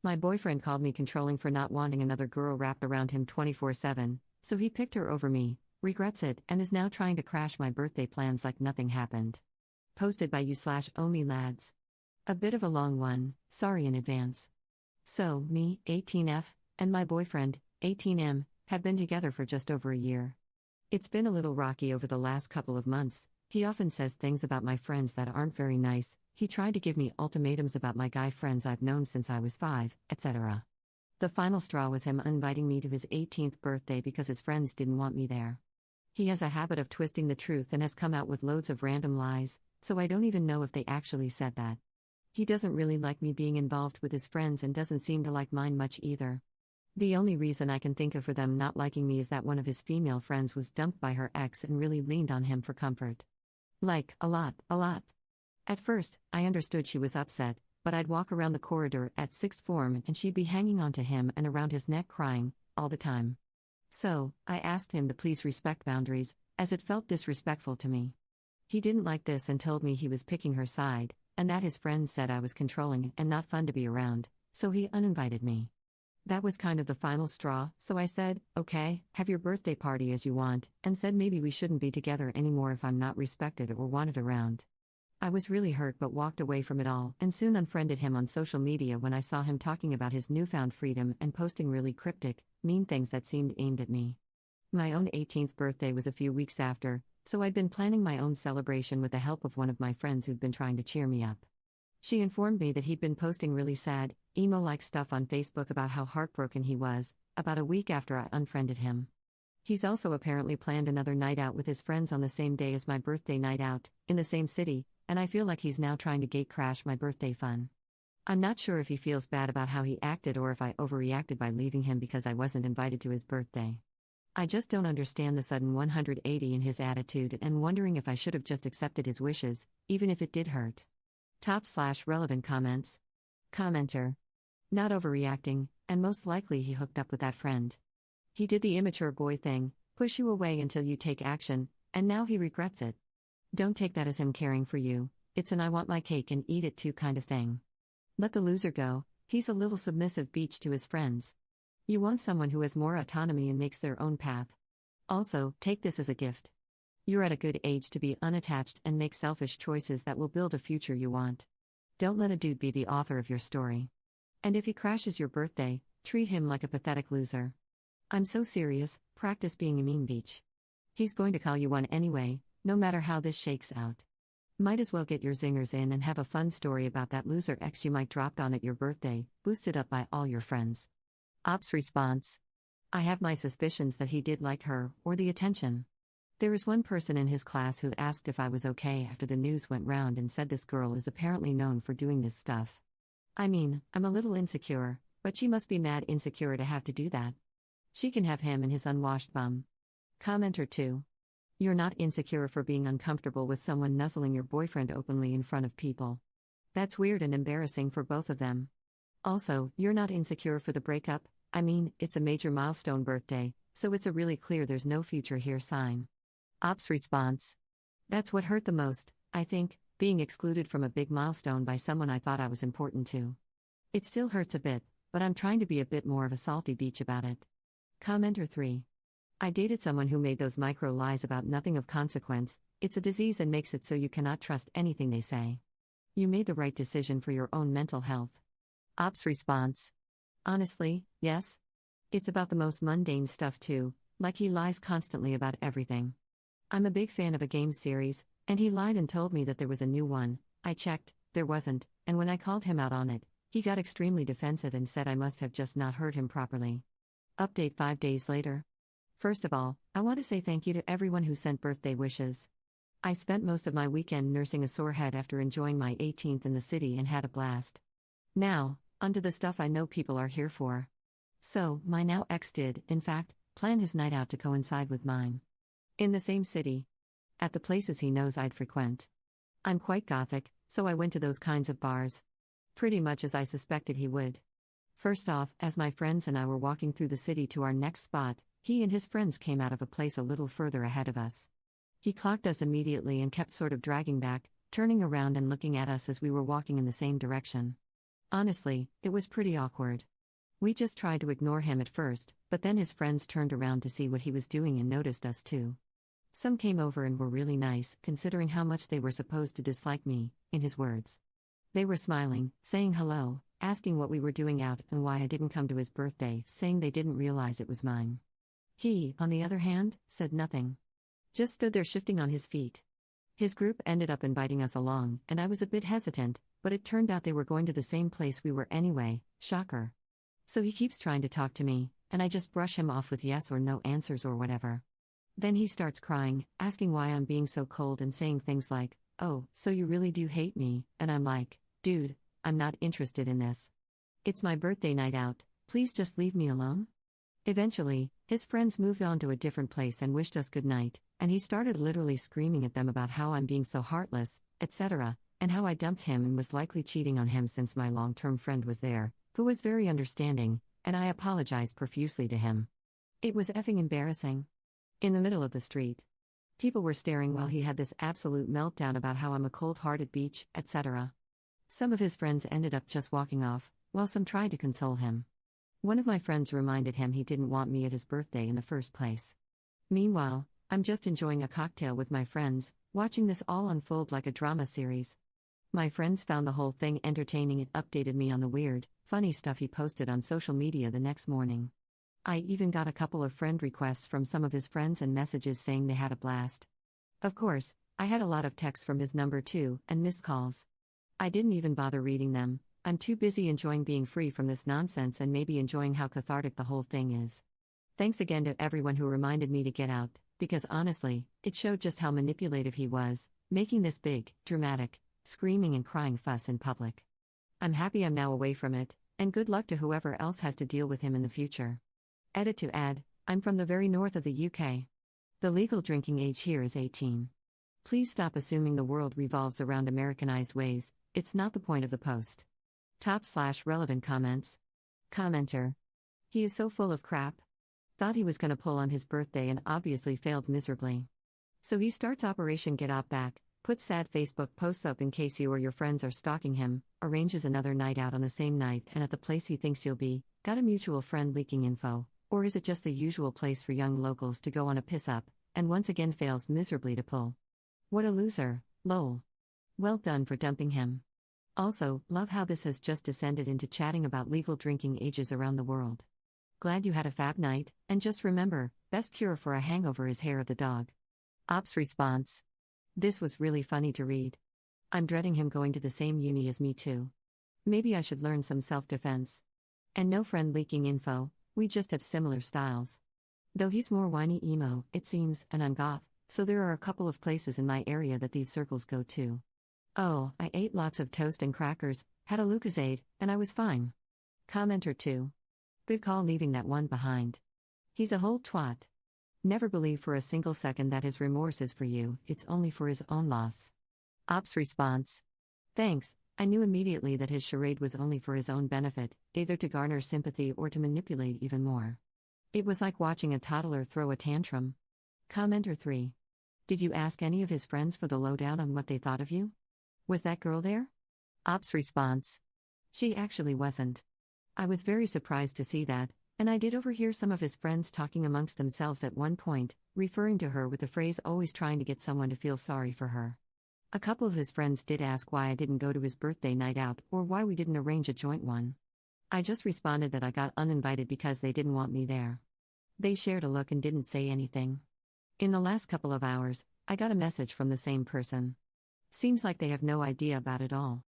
My boyfriend called me controlling for not wanting another girl wrapped around him 24/7, so he picked her over me, regrets it, and is now trying to crash my birthday plans like nothing happened. Posted by you/Omi Lads. A bit of a long one, sorry in advance. So, me, 18F, and my boyfriend, 18M, have been together for just over a year. It's been a little rocky over the last couple of months. He often says things about my friends that aren't very nice. He tried to give me ultimatums about my guy friends I've known since I was 5, etc. The final straw was him inviting me to his 18th birthday because his friends didn't want me there. He has a habit of twisting the truth and has come out with loads of random lies, so I don't even know if they actually said that. He doesn't really like me being involved with his friends and doesn't seem to like mine much either. The only reason I can think of for them not liking me is that one of his female friends was dumped by her ex and really leaned on him for comfort. Like, a lot. At first, I understood she was upset, but I'd walk around the corridor at sixth form and she'd be hanging onto him and around his neck crying, all the time. So, I asked him to please respect boundaries, as it felt disrespectful to me. He didn't like this and told me he was picking her side, and that his friends said I was controlling and not fun to be around, so he uninvited me. That was kind of the final straw, so I said, okay, have your birthday party as you want, and said maybe we shouldn't be together anymore if I'm not respected or wanted around. I was really hurt but walked away from it all and soon unfriended him on social media when I saw him talking about his newfound freedom and posting really cryptic, mean things that seemed aimed at me. My own 18th birthday was a few weeks after, so I'd been planning my own celebration with the help of one of my friends who'd been trying to cheer me up. She informed me that he'd been posting really sad, emo-like stuff on Facebook about how heartbroken he was, about a week after I unfriended him. He's also apparently planned another night out with his friends on the same day as my birthday night out, in the same city, and I feel like he's now trying to gate-crash my birthday fun. I'm not sure if he feels bad about how he acted or if I overreacted by leaving him because I wasn't invited to his birthday. I just don't understand the sudden 180 in his attitude and wondering if I should have just accepted his wishes, even if it did hurt. Top/relevant comments. Commenter. Not overreacting, and most likely he hooked up with that friend. He did the immature boy thing, push you away until you take action, and now he regrets it. Don't take that as him caring for you, it's an I want my cake and eat it too kind of thing. Let the loser go, he's a little submissive beach to his friends. You want someone who has more autonomy and makes their own path. Also, take this as a gift. You're at a good age to be unattached and make selfish choices that will build a future you want. Don't let a dude be the author of your story. And if he crashes your birthday, treat him like a pathetic loser. I'm so serious, practice being a mean beach. He's going to call you one anyway, no matter how this shakes out. Might as well get your zingers in and have a fun story about that loser ex you might dropped on at your birthday, boosted up by all your friends. Ops response. I have my suspicions that he did like her, or the attention. There is one person in his class who asked if I was okay after the news went round and said this girl is apparently known for doing this stuff. I mean, I'm a little insecure, but she must be mad insecure to have to do that. She can have him and his unwashed bum. Commenter 2. You're not insecure for being uncomfortable with someone nuzzling your boyfriend openly in front of people. That's weird and embarrassing for both of them. Also, you're not insecure for the breakup. I mean, it's a major milestone birthday, so it's a really clear there's no future here sign. Ops response. That's what hurt the most, I think, being excluded from a big milestone by someone I thought I was important to. It still hurts a bit, but I'm trying to be a bit more of a salty beach about it. Commenter 3. I dated someone who made those micro lies about nothing of consequence. It's a disease and makes it so you cannot trust anything they say. You made the right decision for your own mental health. Ops response. Honestly, yes. It's about the most mundane stuff too, like he lies constantly about everything. I'm a big fan of a game series, and he lied and told me that there was a new one. I checked, there wasn't, and when I called him out on it, he got extremely defensive and said I must have just not heard him properly. Update 5 days later. First of all, I want to say thank you to everyone who sent birthday wishes. I spent most of my weekend nursing a sore head after enjoying my 18th in the city and had a blast. Now, onto the stuff I know people are here for. So, my now ex did, in fact, plan his night out to coincide with mine. In the same city. At the places he knows I'd frequent. I'm quite gothic, so I went to those kinds of bars. Pretty much as I suspected he would. First off, as my friends and I were walking through the city to our next spot, he and his friends came out of a place a little further ahead of us. He clocked us immediately and kept sort of dragging back, turning around and looking at us as we were walking in the same direction. Honestly, it was pretty awkward. We just tried to ignore him at first, but then his friends turned around to see what he was doing and noticed us too. Some came over and were really nice, considering how much they were supposed to dislike me, in his words. They were smiling, saying hello, asking what we were doing out and why I didn't come to his birthday, saying they didn't realize it was mine. He, on the other hand, said nothing. Just stood there shifting on his feet. His group ended up inviting us along, and I was a bit hesitant, but it turned out they were going to the same place we were anyway, shocker. So he keeps trying to talk to me, and I just brush him off with yes or no answers or whatever. Then he starts crying, asking why I'm being so cold and saying things like, "Oh, so you really do hate me," and I'm like, "Dude, I'm not interested in this. It's my birthday night out, please just leave me alone." Eventually, his friends moved on to a different place and wished us good night, and he started literally screaming at them about how I'm being so heartless, etc., and how I dumped him and was likely cheating on him since my long-term friend was there, who was very understanding, and I apologized profusely to him. It was effing embarrassing. In the middle of the street. People were staring while he had this absolute meltdown about how I'm a cold-hearted bitch, etc. Some of his friends ended up just walking off, while some tried to console him. One of my friends reminded him he didn't want me at his birthday in the first place. Meanwhile, I'm just enjoying a cocktail with my friends, watching this all unfold like a drama series. My friends found the whole thing entertaining and updated me on the weird, funny stuff he posted on social media the next morning. I even got a couple of friend requests from some of his friends and messages saying they had a blast. Of course, I had a lot of texts from his number too, and missed calls. I didn't even bother reading them. I'm too busy enjoying being free from this nonsense and maybe enjoying how cathartic the whole thing is. Thanks again to everyone who reminded me to get out, because honestly, it showed just how manipulative he was, making this big, dramatic, screaming and crying fuss in public. I'm happy I'm now away from it, and good luck to whoever else has to deal with him in the future. Edit to add, I'm from the very north of the UK. The legal drinking age here is 18. Please stop assuming the world revolves around Americanized ways, it's not the point of the post. Top/relevant comments. Commenter. He is so full of crap. Thought he was gonna pull on his birthday and obviously failed miserably. So he starts Operation Get Out Back, puts sad Facebook posts up in case you or your friends are stalking him, arranges another night out on the same night and at the place he thinks you'll be, got a mutual friend leaking info. Or is it just the usual place for young locals to go on a piss-up, and once again fails miserably to pull? What a loser, lol. Well done for dumping him. Also, love how this has just descended into chatting about legal drinking ages around the world. Glad you had a fab night, and just remember, best cure for a hangover is hair of the dog. Ops response. This was really funny to read. I'm dreading him going to the same uni as me too. Maybe I should learn some self-defense. And no friend leaking info. We just have similar styles. Though he's more whiny emo, it seems, and I'm goth, so there are a couple of places in my area that these circles go to. Oh, I ate lots of toast and crackers, had a Lucozade, and I was fine. Commenter 2. Good call leaving that one behind. He's a whole twat. Never believe for a single second that his remorse is for you, it's only for his own loss. Ops response. Thanks. I knew immediately that his charade was only for his own benefit, either to garner sympathy or to manipulate even more. It was like watching a toddler throw a tantrum. Commenter 3. Did you ask any of his friends for the lowdown on what they thought of you? Was that girl there? Ops response. She actually wasn't. I was very surprised to see that, and I did overhear some of his friends talking amongst themselves at one point, referring to her with the phrase always trying to get someone to feel sorry for her. A couple of his friends did ask why I didn't go to his birthday night out or why we didn't arrange a joint one. I just responded that I got uninvited because they didn't want me there. They shared a look and didn't say anything. In the last couple of hours, I got a message from the same person. Seems like they have no idea about it all.